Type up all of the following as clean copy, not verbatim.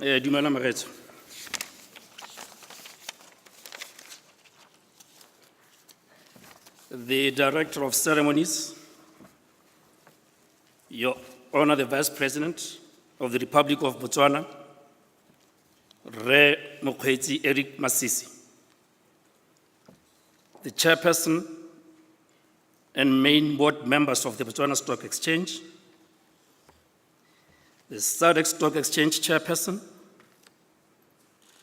Dumela Moretso. The Director of Ceremonies, Your Honor, the Vice President of the Republic of Botswana, Re Motswedi Eric Masisi, the Chairperson and main board members of the Botswana Stock Exchange, the SADC Stock Exchange Chairperson,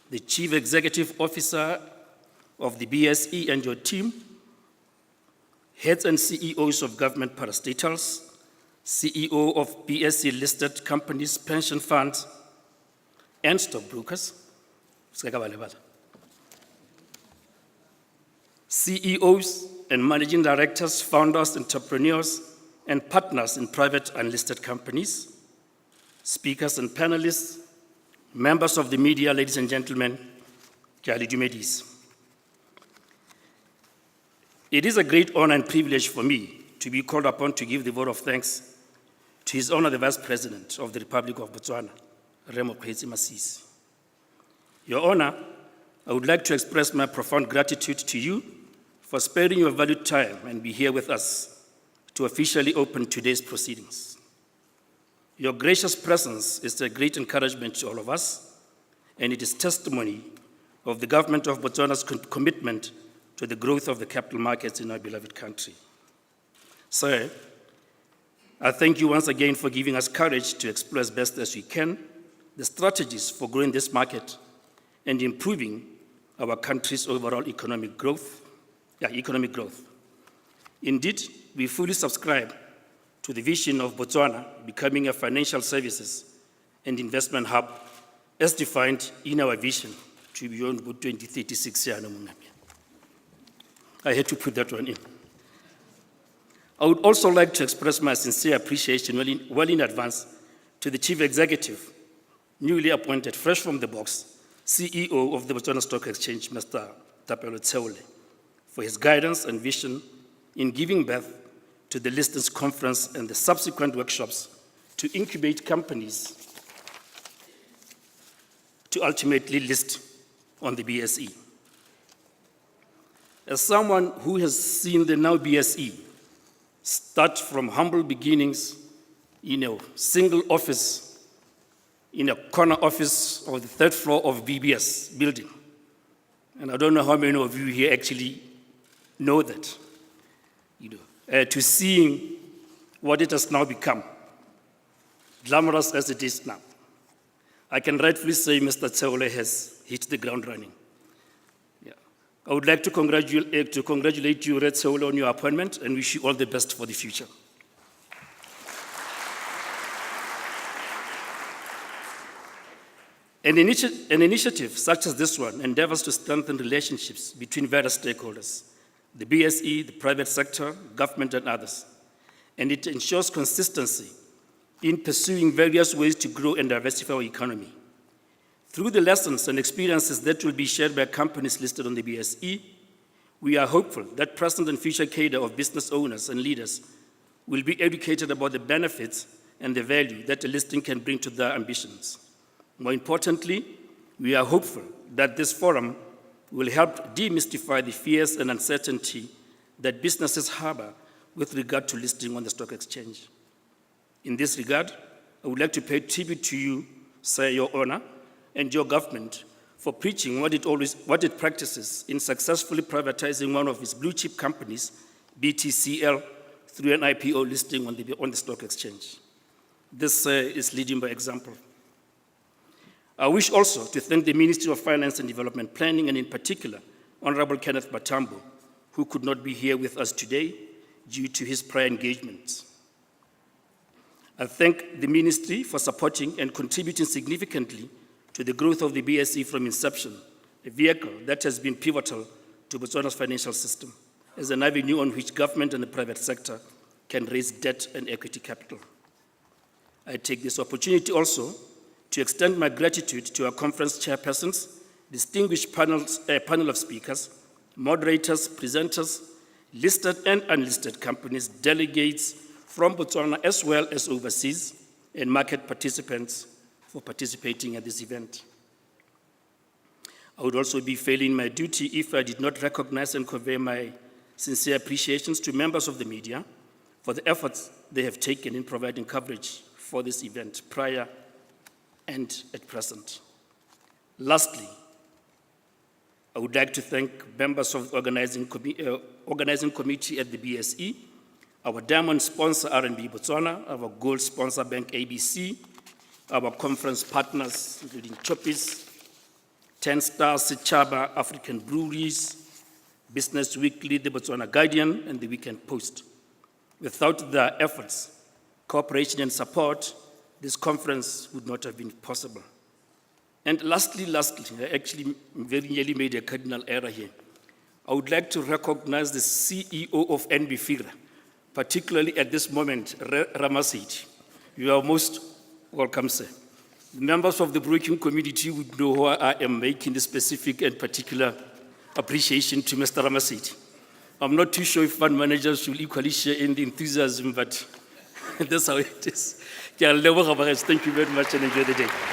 the Chief Executive Officer of the BSE and your team, heads and CEOs of government parastatals, CEO of BSE listed companies, pension funds, and stockbrokers, CEOs and managing directors, founders, entrepreneurs, and partners in private unlisted companies, speakers and panelists, members of the media, ladies and gentlemen, ke a le dumedisa. It is a great honor and privilege for me to be called upon to give the vote of thanks to His Honor, the Vice President of the Republic of Botswana, Re Motswedi Masisi. Your Honor, I would like to express my profound gratitude to you for sparing your valued time and be here with us to officially open today's proceedings. Your gracious presence is a great encouragement to all of us, and it is testimony of the government of Botswana's commitment to the growth of the capital markets in our beloved country. Sir, I thank you once again for giving us courage to explore as best as we can the strategies for growing this market and improving our country's overall economic growth. Indeed, we fully subscribe to the vision of Botswana becoming a financial services and investment hub as defined in our vision to beyond 2036. I had to put that one in. I would also like to express my sincere appreciation well in advance to the Chief Executive, newly appointed, fresh from the box, CEO of the Botswana Stock Exchange, Mr. Tapelo Tseole, for his guidance and vision in giving birth to the Listings Conference and the subsequent workshops to incubate companies to ultimately list on the BSE. As someone who has seen the now BSE start from humble beginnings in a single office, in a corner office of the third floor of BBS building, and I don't know how many of you here actually know that, to seeing what it has now become, glamorous as it is now. I can rightfully say Mr. Tseole has hit the ground running. I would like to congratulate you, Red Tseole, on your appointment and wish you all the best for the future. An initiative such as this one endeavors to strengthen relationships between various stakeholders, the BSE, the private sector, government, and others, and it ensures consistency in pursuing various ways to grow and diversify our economy. Through the lessons and experiences that will be shared by companies listed on the BSE, we are hopeful that present and future cadre of business owners and leaders will be educated about the benefits and the value that a listing can bring to their ambitions. More importantly, we are hopeful that this forum will help demystify the fears and uncertainty that businesses harbor with regard to listing on the stock exchange. In this regard, I would like to pay tribute to you, Sir, Your Honor, and your government for preaching what it practices in successfully privatizing one of its blue chip companies, BTCL, through an IPO listing on the stock exchange. This is leading by example. I wish also to thank the Ministry of Finance and Development Planning, and in particular, Honorable Kenneth Batambo, who could not be here with us today due to his prior engagements. I thank the Ministry for supporting and contributing significantly to the growth of the BSE from inception, a vehicle that has been pivotal to Botswana's financial system as an avenue on which government and the private sector can raise debt and equity capital. I take this opportunity also to extend my gratitude to our conference chairpersons, distinguished panel of speakers, moderators, presenters, listed and unlisted companies, delegates from Botswana as well as overseas, and market participants for participating at this event. I would also be failing my duty if I did not recognize and convey my sincere appreciations to members of the media for the efforts they have taken in providing coverage for this event prior and at present. Lastly, I would like to thank members of the organizing committee at the BSE, our diamond sponsor RNB Botswana, our gold sponsor Bank ABC, our conference partners including Choppies, 10 Stars Sechaba, African Breweries, Business Weekly, the Botswana Guardian, and the Weekend Post. Without their efforts, cooperation and support, this conference would not have been possible. And lastly, I actually very nearly made a cardinal error here. I would like to recognize the CEO of NB Fira, particularly at this moment, Ramasedi. You are most welcome, sir. The members of the broking community would know why I am making this specific and particular appreciation to Mr. Ramasedi. I'm not too sure if fund managers will equally share in the enthusiasm, but that's how it is. Thank you very much and enjoy the day.